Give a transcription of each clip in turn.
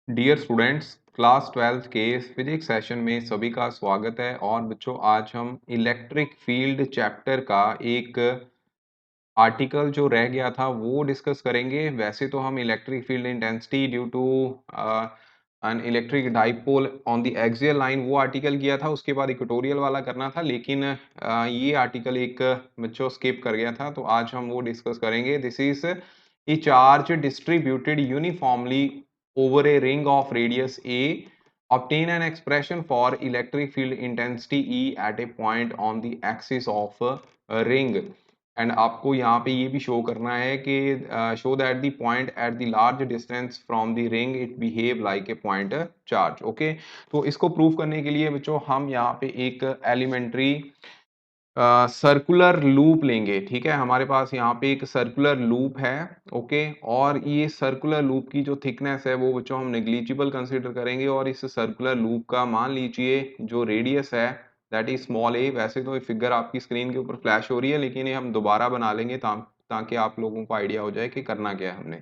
Dear students, class 12th के physics session में सभी का स्वागत है। और बच्चों, आज हम इलेक्ट्रिक फील्ड चैप्टर का एक आर्टिकल जो रह गया था वो डिस्कस करेंगे। वैसे तो हम electric field intensity due to an electric dipole on the axial line वो आर्टिकल किया था, उसके बाद इक्वेटोरियल वाला करना था, लेकिन ये आर्टिकल एक बच्चों स्किप कर गया था, तो आज हम वो डिस्कस करेंगे। This is a charge distributed uniformly over a ring of radius a, obtain an expression for electric field intensity E at a point on the axis of a ring। And आपको यहाँ पे ये भी show करना है कि show that the point at the large distance from the ring it behave like a point charge. Okay, तो इसको प्रूव करने के लिए बच्चों हम यहाँ पे एक एलिमेंट्री सर्कुलर लूप लेंगे। ठीक है, हमारे पास यहाँ पे एक सर्कुलर लूप है। ओके, और ये सर्कुलर लूप की जो थिकनेस है वो बच्चों हम नेग्लिजिबल कंसीडर करेंगे, और इस सर्कुलर लूप का मान लीजिए जो रेडियस है दैट इज स्मॉल ए। वैसे तो ये फिगर आपकी स्क्रीन के ऊपर फ्लैश हो रही है, लेकिन ये हम दोबारा बना लेंगे ताकि आप लोगों को आइडिया हो जाए कि करना क्या है हमने।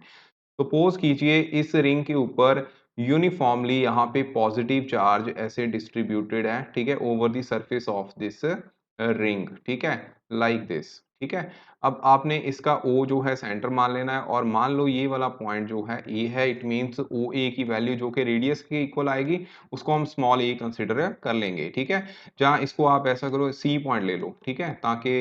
सपोज कीजिए इस रिंग के ऊपर यूनिफॉर्मली यहाँ पे पॉजिटिव चार्ज ऐसे डिस्ट्रीब्यूटेड है, ठीक है, over the surface of this ring. ठीक है, लाइक दिस। ठीक है, अब आपने इसका O जो है सेंटर मान लेना है, और मान लो ये वाला पॉइंट जो है A है, इट मींस ओ ए की वैल्यू जो कि रेडियस के इक्वल आएगी उसको हम स्मॉल a कंसिडर कर लेंगे। ठीक है, जहाँ इसको आप ऐसा करो C पॉइंट ले लो, ठीक है, ताकि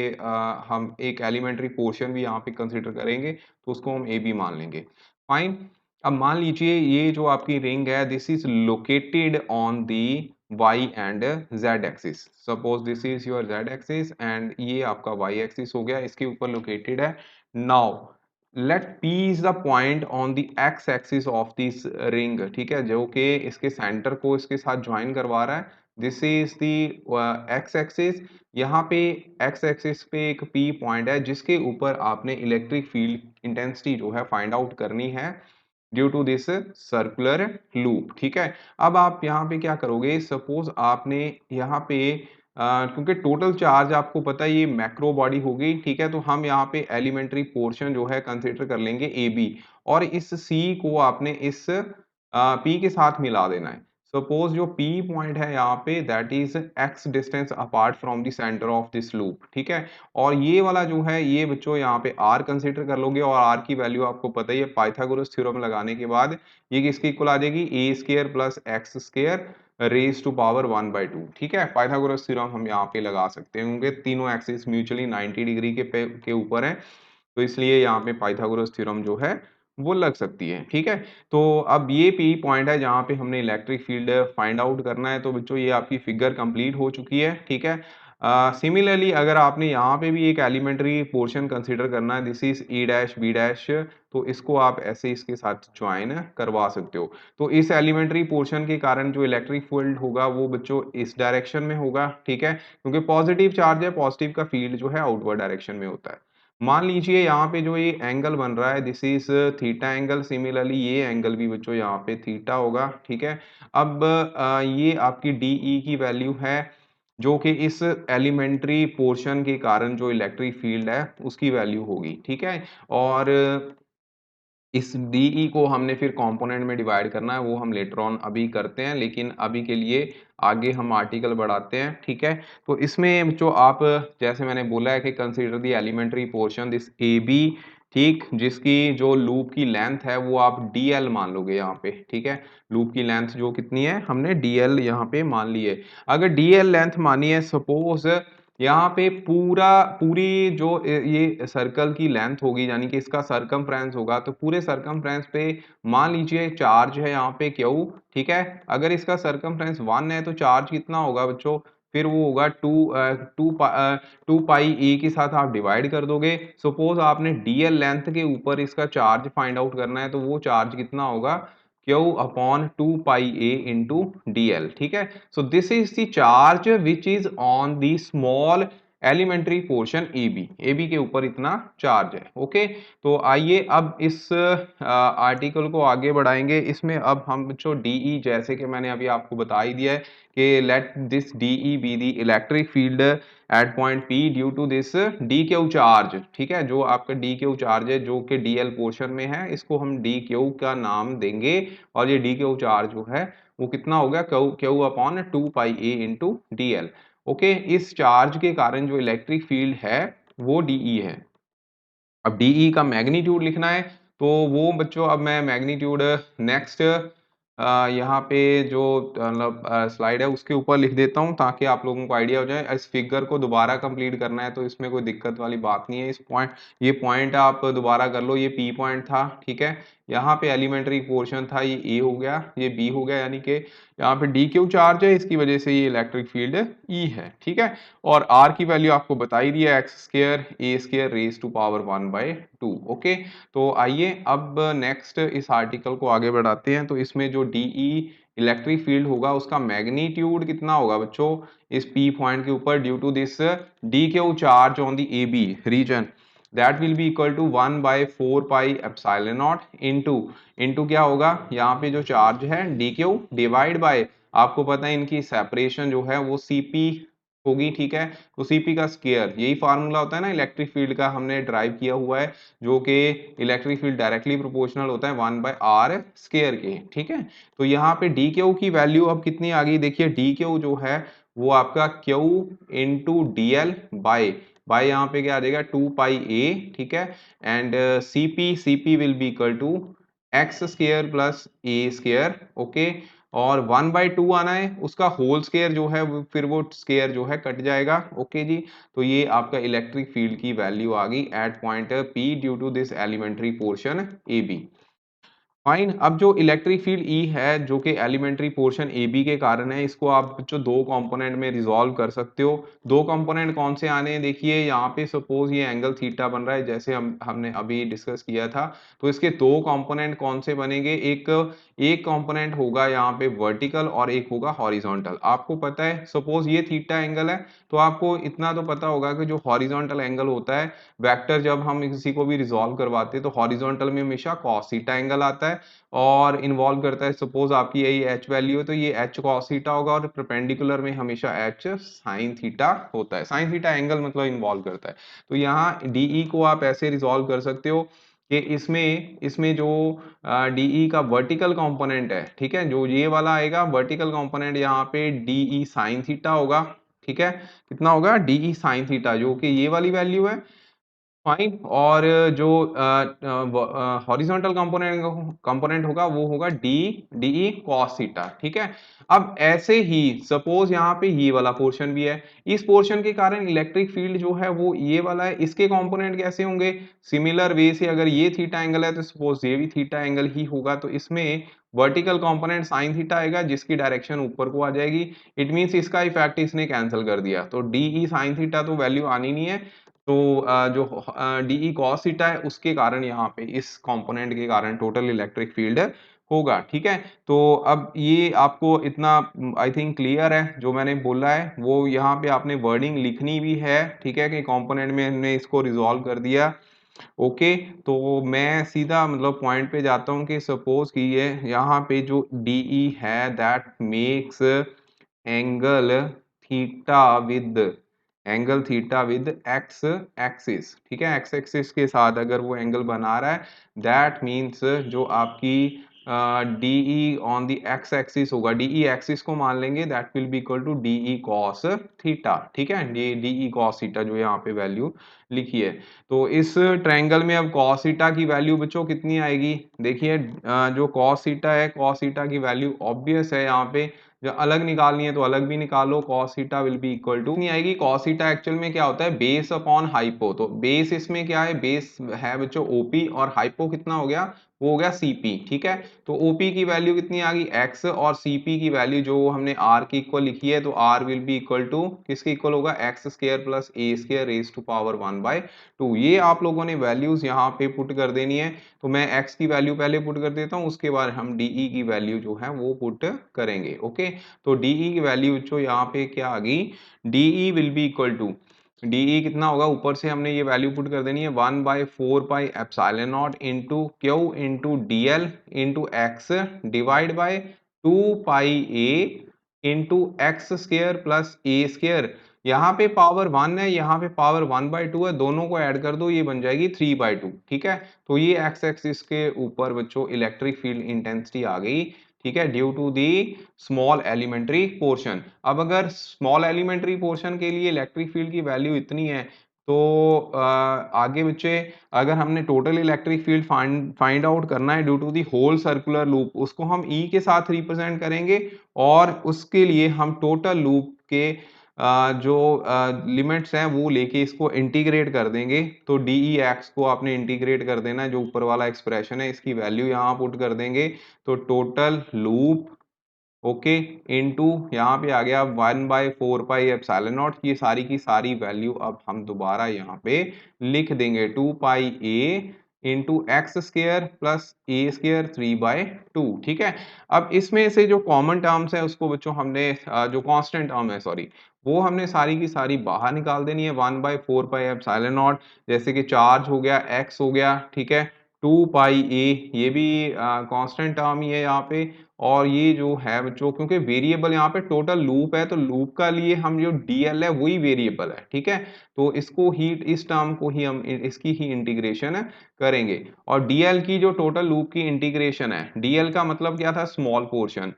हम एक एलिमेंट्री पोर्शन भी यहाँ पे कंसिडर करेंगे तो उसको हम AB मान लेंगे। फाइन। अब मान लीजिए ये जो आपकी रिंग है this is located on the y and z axis. Suppose this is your z axis and ये आपका y एक्सिस हो गया, इसके ऊपर लोकेटेड है। Now let p is the point on the x axis of this ring, ठीक है, जो कि इसके सेंटर को इसके साथ ज्वाइन करवा रहा है। This is the x axis. यहाँ पे x एक्सिस पे एक p पॉइंट है जिसके ऊपर आपने इलेक्ट्रिक फील्ड इंटेंसिटी जो है फाइंड आउट करनी है due to this circular loop. ठीक है, अब आप यहाँ पे क्या करोगे, सपोज आपने यहाँ पे क्योंकि टोटल चार्ज आपको पता है ये मैक्रो बॉडी होगी, ठीक है, तो हम यहाँ पे एलिमेंट्री पोर्शन जो है कंसिडर कर लेंगे ए बी, और इस सी को आपने इस पी के साथ मिला देना है। सपोज जो P पॉइंट है यहाँ पे that is x distance apart from the centre of this loop. ठीक है, और ये वाला जो है ये बच्चों यहाँ पे R कंसीडर कर लोगे, और R की वैल्यू आपको पता ही है, पाइथागोरस थ्योरम लगाने के बाद ये किसकी इक्वल आ जाएगी, a square plus x square raise to power 1/2। ठीक है, पाइथागोरस थ्योरम हम यहाँ पे लगा सकते हैं क्योंकि तीनों एक्सिस म्यूचुअली 90 डिग्री के ऊपर है, तो इसलिए यहाँ पे पाइथागोरस थ्योरम जो है वो लग सकती है। ठीक है, तो अब ये पी पॉइंट है जहाँ पे हमने इलेक्ट्रिक फील्ड फाइंड आउट करना है। तो बच्चों ये आपकी फिगर कंप्लीट हो चुकी है। ठीक है, सिमिलरली अगर आपने यहाँ पे भी एक एलिमेंट्री पोर्शन कंसीडर करना है, this is E dash B dash, तो इसको आप ऐसे इसके साथ ज्वाइन करवा सकते हो। तो इस एलिमेंट्री पोर्शन के कारण जो इलेक्ट्रिक फील्ड होगा वो बच्चों इस डायरेक्शन में होगा। ठीक है, क्योंकि पॉजिटिव चार्ज है, पॉजिटिव का फील्ड जो है आउटवर्ड डायरेक्शन में होता है। मान लीजिए यहाँ पे जो ये एंगल बन रहा है this is theta angle, similarly ये एंगल भी बच्चों यहाँ पे थीटा होगा। ठीक है, अब ये आपकी डीई की वैल्यू है जो कि इस एलिमेंट्री पोर्शन के कारण जो इलेक्ट्रिक फील्ड है उसकी वैल्यू होगी। ठीक है, और इस डीई को हमने फिर कंपोनेंट में डिवाइड करना है, वो हम लेटर ऑन अभी करते हैं, लेकिन अभी के लिए आगे हम आर्टिकल बढ़ाते हैं। ठीक है, तो इसमें जो आप जैसे मैंने बोला है कि consider the elementary portion this A B, ठीक, जिसकी जो लूप की लेंथ है वो आप डीएल मान लोगे यहाँ पे। ठीक है, लूप की लेंथ जो कितनी है हमने डीएल यहाँ पे मान ली है। अगर डीएल लेंथ मानी है, सपोज यहाँ पे पूरी जो ये सर्कल की लेंथ होगी यानी कि इसका सरकमफ्रेंस होगा, तो पूरे सरकमफ्रेंस पे मान लीजिए चार्ज है यहाँ पे क्यू। ठीक है, अगर इसका सरकमफ्रेंस 1 है तो चार्ज कितना होगा बच्चों, फिर वो होगा टू पाई ए के साथ आप डिवाइड कर दोगे। सपोज आपने डीएल लेंथ के ऊपर इसका चार्ज फाइंड आउट करना है, तो वो चार्ज कितना होगा, Q upon 2 pi a into dl। ठीक है, so this is the charge which is on the small elementary portion A B के ऊपर इतना चार्ज है। ओके, तो आइए अब इस आर्टिकल को आगे बढ़ाएंगे। इसमें अब हम जो डीई, जैसे कि मैंने अभी आपको बता ही दिया है कि let this dE be the electric field at point P due to this d q charge. ठीक है, जो आपका डी क्यू चार्ज है जो कि डीएल पोर्शन में है, इसको हम डी क्यू का नाम देंगे। और ये डी क्यू चार्ज जो है वो कितना हो गया, क्यू क्यू अपॉन 2 पाई ए इंटू डी एल। ओके, इस चार्ज के कारण जो इलेक्ट्रिक फील्ड है वो डीई है। अब डीई का मैग्नीट्यूड लिखना है, तो वो बच्चों अब मैं मैग्नीट्यूड नेक्स्ट यहाँ पे जो मतलब स्लाइड है उसके ऊपर लिख देता हूँ ताकि आप लोगों को आइडिया हो जाए। इस फिगर को दोबारा कंप्लीट करना है तो इसमें कोई दिक्कत वाली बात नहीं है। इस पॉइंट, ये पॉइंट आप दोबारा कर लो, ये पी पॉइंट था। ठीक है, यहाँ पे एलिमेंट्री पोर्शन था, ये ए हो गया, ये बी हो गया, यानी कि यहाँ पे डी क्यू चार्ज है, इसकी वजह से ये इलेक्ट्रिक फील्ड ई है। ठीक है, और आर की वैल्यू आपको बताई दी है, x square a square raise to power 1/2। Okay, तो आइए अब नेक्स्ट इस आर्टिकल को आगे बढ़ाते हैं। तो इसमें जो डीई इलेक्ट्रिक फील्ड होगा उसका मैग्नीट्यूड कितना होगा बच्चों, इस पी पॉइंट के ऊपर due to this d q charge on the A B region, that will be equal to 1/4 pi epsilon naught into क्या होगा, यहाँ पे जो चार्ज है डी क्यू डिवाइड बाय, आपको पता है इनकी सेपरेशन जो है वो सीपी होगी। ठीक है, तो सीपी का स्क्वायर, यही फार्मूला होता है ना इलेक्ट्रिक फील्ड का, हमने ड्राइव किया हुआ है, जो कि इलेक्ट्रिक फील्ड डायरेक्टली प्रोपोर्शनल होता है 1/r स्क्वायर के। ठीक है, तो यहाँ पे डी क्यू की वैल्यू अब कितनी आ गई, देखिए डी क्यू जो है वो आपका Q into D L by यहाँ पे क्या आ जाएगा 2 पाई ए। ठीक है, and CP will be equal to x square plus a square. Okay, और 1/2 आना है, उसका होल स्क्वायर जो है फिर वो स्क्वायर जो है कट जाएगा। ओके जी, तो ये आपका इलेक्ट्रिक फील्ड की वैल्यू आ गई at point P due to this elementary portion A B. Fine, अब जो इलेक्ट्रिक फील्ड ई है जो कि एलिमेंट्री पोर्शन ए बी के कारण है, इसको आप जो दो कंपोनेंट में रिजॉल्व कर सकते हो। दो कंपोनेंट कौन से आने हैं, देखिए यहाँ पे सपोज ये एंगल थीटा बन रहा है जैसे हमने अभी डिस्कस किया था, तो इसके दो कंपोनेंट कौन से बनेंगे, एक एक कंपोनेंट होगा यहाँ पे वर्टिकल और एक होगा हॉरिजॉन्टल। आपको पता है सपोज ये थीटा एंगल है, तो आपको इतना तो पता होगा कि जो हॉरिजॉन्टल एंगल होता है, वेक्टर जब हम किसी को भी रिजॉल्व करवाते हैं तो हॉरिजॉन्टल में हमेशा cos थीटा एंगल आता है और इन्वॉल्व करता है। सपोज आपकी यही एच वैल्यू है तो ये एच cos थीटा होगा, और परपेंडिकुलर में हमेशा एच sin थीटा होता है। sin थीटा एंगल मतलब इन्वॉल्व करता है। तो यहाँ डीई को आप ऐसे रिजॉल्व कर सकते हो कि इसमें इसमें जो डीई का वर्टिकल कंपोनेंट है, ठीक है, जो ये वाला आएगा वर्टिकल कंपोनेंट, यहाँ पे डीई sin थीटा होगा। ठीक है, कितना होगा डीई sin थीटा, जो कि ये वाली वैल्यू है। फाइन, और जो हॉरिजॉन्टल कंपोनेंट होगा वो होगा डीई cos थीटा। ठीक है, अब ऐसे ही सपोज यहाँ पे ये वाला पोर्शन भी है, इस पोर्शन के कारण इलेक्ट्रिक फील्ड जो है वो ये वाला है, इसके कंपोनेंट कैसे होंगे, सिमिलर वे से अगर ये थीटा एंगल है तो सपोज ये भी थीटा एंगल ही होगा, तो इसमें वर्टिकल कंपोनेंट sin थीटा आएगा जिसकी डायरेक्शन ऊपर को आ जाएगी। इट मींस इसका इफेक्ट इसने कैंसिल कर दिया, तो डीई sin थीटा तो वैल्यू आनी नहीं है। तो जो डीई cos थीटा है उसके कारण यहाँ पे इस कंपोनेंट के कारण टोटल इलेक्ट्रिक फील्ड होगा। ठीक है, तो अब ये आपको इतना आई थिंक क्लियर है जो मैंने बोला है, वो यहाँ पे आपने वर्डिंग लिखनी भी है। ठीक है, कि कंपोनेंट में हमने इसको रिजॉल्व कर दिया। ओके, तो मैं सीधा मतलब पॉइंट पे जाता हूँ कि सपोज कि ये यहाँ पे जो डीई है that makes angle theta with x axis. ठीक है, एक्स एक्सिस के साथ अगर वो एंगल बना रहा है, दैट मीन्स जो आपकी dE on the x axis होगा, डीई एक्सिस को मान लेंगे, that will be equal to dE cos theta. ठीक है, डीई कॉस थीटा जो यहाँ पे वैल्यू लिखी है। तो इस ट्रायंगल में अब cos थीटा की वैल्यू बच्चों कितनी आएगी, देखिए जो cos थीटा है, cos थीटा की वैल्यू ऑब्वियस है, यहाँ पे जो अलग निकालनी है तो अलग भी निकालो, cos theta will be equal to नहीं आएगी। cos थीटा एक्चुअल में क्या होता है, बेस अपॉन हाइपो, तो बेस इसमें क्या है, बेस है बच्चों ओपी, और हाइपो कितना हो गया, वो हो गया सीपी। ठीक है, तो ओपी की वैल्यू कितनी आ गई एक्स, और सीपी की वैल्यू जो हमने आर की इक्वल लिखी है, तो r will be equal to किसके इक्वल होगा, x square plus a square raise to power 1/2। ये आप लोगों ने वैल्यूज यहाँ पे पुट कर देनी है, तो मैं x की वैल्यू पहले पुट कर देता हूँ, उसके बाद हम dE की वैल्यू जो है वो पुट करेंगे। ओके, तो dE की वैल्यू जो यहाँ पे क्या आ गई, dE will be equal to dE कितना होगा, ऊपर से हमने ये वैल्यू पुट कर देनी है 1/4 pi epsilon naught into Q into DL into x divide by 2 pi A into x square plus a square. यहाँ पे पावर 1 है, यहाँ पे पावर 1/2 है, दोनों को ऐड कर दो, ये बन जाएगी 3/2। ठीक है, तो ये एक्स एक्सिस के ऊपर बच्चों इलेक्ट्रिक फील्ड इंटेंसिटी आ गई। ठीक है, due to the small elementary portion. अब अगर स्मॉल एलिमेंट्री पोर्शन के लिए इलेक्ट्रिक फील्ड की वैल्यू इतनी है, तो आगे बच्चे अगर हमने total electric field find out करना है due to the whole circular loop, उसको हम ई के साथ रिप्रेजेंट करेंगे और उसके लिए हम टोटल लूप के जो लिमिट्स हैं वो लेके इसको इंटीग्रेट कर देंगे। तो डी ई एक्स को आपने इंटीग्रेट कर देना है, जो ऊपर वाला एक्सप्रेशन है इसकी वैल्यू यहाँ पुट कर देंगे, तो टोटल लूप ओके इनटू यहाँ पे आ गया 1/4 पाई एप्सिलॉन नॉट। ये सारी की सारी वैल्यू अब हम दोबारा यहाँ पे लिख देंगे 2 पाई ए into x square plus a square 3/2। ठीक है, अब इसमें से जो कॉमन टर्म्स है उसको बच्चों हमने जो कांस्टेंट टर्म है सॉरी, वो हमने सारी की सारी बाहर निकाल देनी है। 1/4 पाई एप्सिलॉन नॉट, जैसे कि चार्ज हो गया, एक्स हो गया, ठीक है, 2 पाई ए, ये भी कांस्टेंट टर्म ही है यहाँ पे। और ये जो है बच्चों, क्योंकि वेरिएबल यहाँ पे टोटल लूप है, तो लूप का लिए हम जो डीएल है वही वेरिएबल है। ठीक है, तो इसको ही, इस टर्म को ही हम इसकी ही इंटीग्रेशन करेंगे। और डीएल की जो टोटल लूप की इंटीग्रेशन है, डीएल का मतलब क्या था, स्मॉल पोर्शन।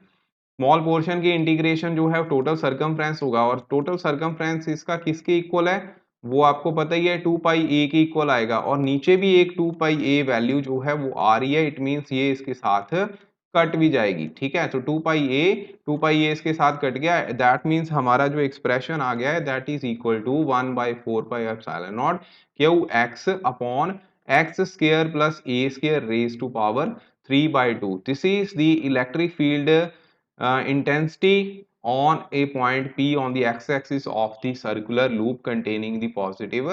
स्मॉल पोर्शन की इंटीग्रेशन जो है टोटल सरकमफ्रेंस होगा, और टोटल सरकमफ्रेंस इसका किसके इक्वल है, वो आपको पता ही है, 2 पाई ए के इक्वल आएगा। और नीचे भी एक 2 पाई ए वैल्यू जो है वो आ रही है, इट मींस ये इसके साथ कट भी जाएगी। ठीक है, तो 2 पाई ए इसके साथ कट गया, दैट मींस हमारा जो एक्सप्रेशन आ गया है that is equal to 1/4 pi epsilon naught q x upon x square plus a square raise to power 3/2। This is the electric field intensity on a point P on the x-axis of the circular loop containing the positive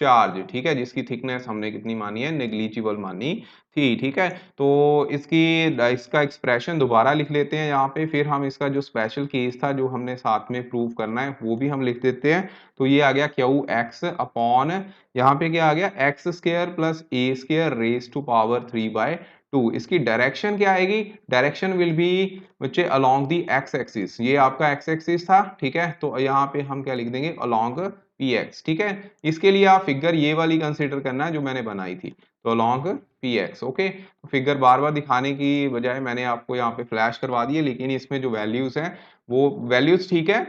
charge। ठीक है, जिसकी thickness हमने कितनी मानी है, negligible मानी थी। ठीक है, तो इसका एक्सप्रेशन दोबारा लिख लेते हैं यहाँ पे, फिर हम इसका जो स्पेशल केस था जो हमने साथ में प्रूव करना है वो भी हम लिख देते हैं। तो ये आ गया क्यू एक्स अपॉन, यहाँ पे क्या आ गया, x square plus a square raise to power 3/2। इसकी डायरेक्शन क्या आएगी, डायरेक्शन विल बी बच्चे अलोंग दी एक्स एक्सिस, ये आपका एक्स एक्सिस था। ठीक है, तो यहाँ पे हम क्या लिख देंगे, अलोंग पी एक्स। ठीक है, इसके लिए आप फिगर ये वाली कंसीडर करना है जो मैंने बनाई थी, तो अलोंग पी एक्स। ओके, तो फिगर बार बार दिखाने की बजाय मैंने आपको यहाँ पे फ्लैश करवा दिए, लेकिन इसमें जो वैल्यूज हैं वो वैल्यूज ठीक है,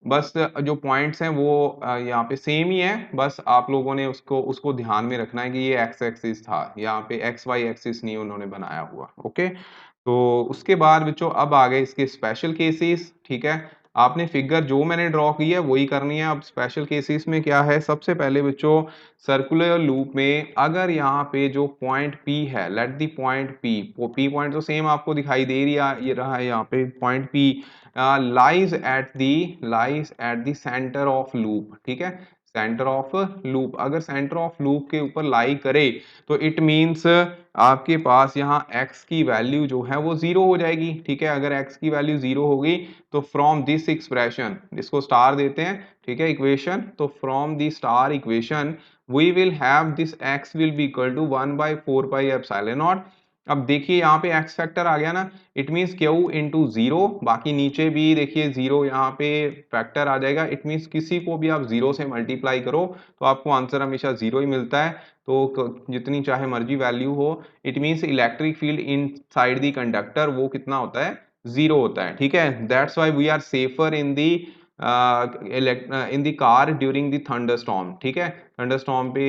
बस जो पॉइंट्स हैं वो यहाँ पे सेम ही है, बस आप लोगों ने उसको उसको ध्यान में रखना है कि ये एक्स एक्सिस था, यहाँ पे एक्स वाई एक्सिस नहीं उन्होंने बनाया हुआ। ओके, तो उसके बाद बच्चों अब आ गए इसके स्पेशल केसेस। ठीक है, आपने फिगर जो मैंने ड्रॉ की है वही करनी है। अब स्पेशल केसेस में क्या है, सबसे पहले बच्चों सर्कुलर लूप में अगर यहाँ पे जो पॉइंट P है, let the point P point तो सेम आपको दिखाई दे रही है, ये रहा है यहाँ पे point P lies at the centre of loop. ठीक है, सेंटर ऑफ लूप, अगर सेंटर ऑफ लूप के ऊपर लाई करे तो इट मीन्स आपके पास यहाँ x की वैल्यू जो है वो 0 हो जाएगी। ठीक है, अगर x की वैल्यू 0 होगी तो फ्रॉम दिस एक्सप्रेशन, इसको स्टार देते हैं, ठीक है, इक्वेशन, तो from the star equation we will have this x will be equal to 1/4 pi epsilon naught. अब देखिए यहाँ पे x फैक्टर आ गया ना, इट मीन्स q इंटू 0, बाकी नीचे भी देखिए 0 यहाँ पे फैक्टर आ जाएगा, इट मीन्स किसी को भी आप 0 से मल्टीप्लाई करो तो आपको आंसर हमेशा 0 ही मिलता है। तो जितनी चाहे मर्जी वैल्यू हो, it means electric field inside the conductor वो कितना होता है, 0 होता है। ठीक है, that's why we are safer in the in the car during the thunderstorm. ठीक है, थंडरस्टॉर्म पे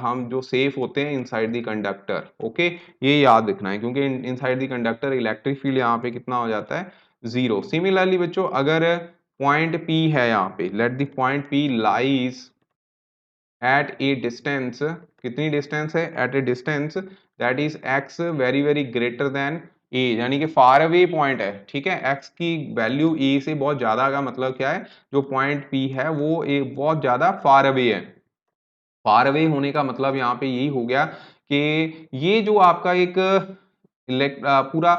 हम जो सेफ होते हैं इनसाइड दी कंडक्टर। ओके, ये याद रखना है, क्योंकि inside the conductor electric field यहाँ पे कितना हो जाता है, 0। सिमिलरली बच्चों अगर पॉइंट P है यहाँ पे, let the point P lies at a distance, कितनी डिस्टेंस है, at a distance that is x very very greater than a, यानी कि फार अवे पॉइंट है। ठीक है, x की वैल्यू a से बहुत ज्यादा का मतलब क्या है, जो पॉइंट P है वो एक बहुत ज्यादा फार अवे है। फार अवे होने का मतलब यहाँ पे यही हो गया कि ये जो आपका एक पूरा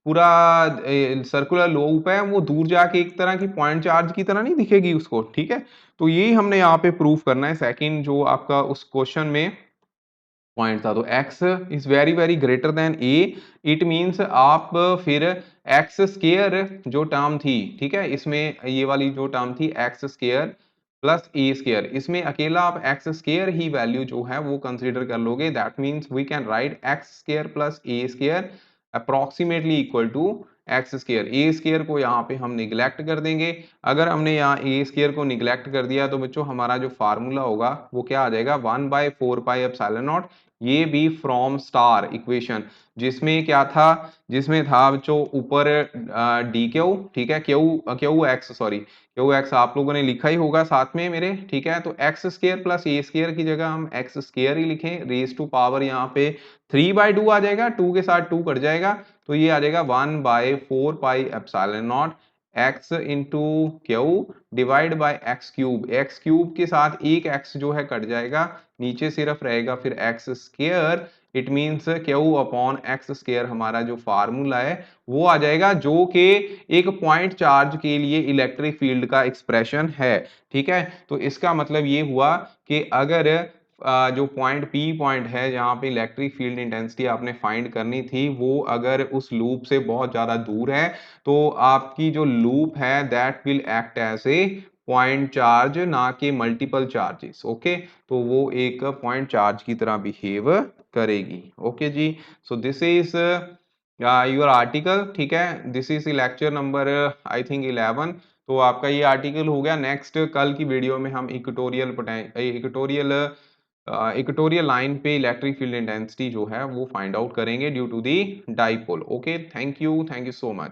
पूरा सर्कुलर लूप है वो दूर जाके एक तरह की पॉइंट चार्ज की तरह नहीं दिखेगी उसको, ठीक है। तो यही हमने यहाँ पे प्रूफ करना है सेकंड जो आपका उस क्वेश्चन में पॉइंट था। तो x is very very greater than a, it means आप फिर एक्स स्केयर जो टर्म थी, ठीक है, इसमें ये वाली जो टर्म थी x square plus a square, इसमें अकेला आप एक्स स्केयर ही वैल्यू जो है वो कंसीडर कर लोगे। That means we can write x square plus a square approximately equal to x square. A square को यहाँ पे हम निग्लेक्ट कर देंगे। अगर हमने यहाँ ए स्केयर को निग्लेक्ट कर दिया तो बच्चों हमारा जो फार्मूला होगा वो क्या आ जाएगा, 1/4 पाई एप्सिलॉन नॉट, ये भी फ्रॉम स्टार इक्वेशन, जिसमें क्या था, जिसमें था बच्चों ऊपर डी क्यू, ठीक है, Q Q x, sorry Q x आप लोगों ने लिखा ही होगा साथ में मेरे, ठीक है। तो x square plus a square की जगह हम एक्स स्केयर ही लिखें, रेज टू पावर यहाँ पे 3/2 आ जाएगा, 2 के साथ 2 कट जाएगा, तो ये आ जाएगा 1/4 pi epsilon not x into Q divide by x cube के साथ एक एक्स जो है कट जाएगा, नीचे सिर्फ रहेगा फिर x square, it means Q upon x square हमारा जो फार्मूला है वो आ जाएगा, जो कि एक पॉइंट चार्ज के लिए इलेक्ट्रिक फील्ड का एक्सप्रेशन है, ठीक है। तो इसका मतलब ये हुआ कि अगर जो पॉइंट पी पॉइंट है जहां पे इलेक्ट्रिक फील्ड इंटेंसिटी आपने फाइंड करनी थी, वो अगर उस लूप से बहुत ज्यादा दूर है तो आपकी जो लूप है that will act as a point charge, ना कि मल्टीपल चार्जेस, ओके। तो वो एक पॉइंट चार्ज की तरह बिहेव करेगी, ओके जी। So this is your article, ठीक है, this is lecture number I think 11। तो आपका ये आर्टिकल हो गया। नेक्स्ट कल की वीडियो में हम इक्वेटोरियल लाइन पे इलेक्ट्रिक फील्ड इंटेंसिटी जो है वो फाइंड आउट करेंगे due to the dipole. Okay, thank you so much.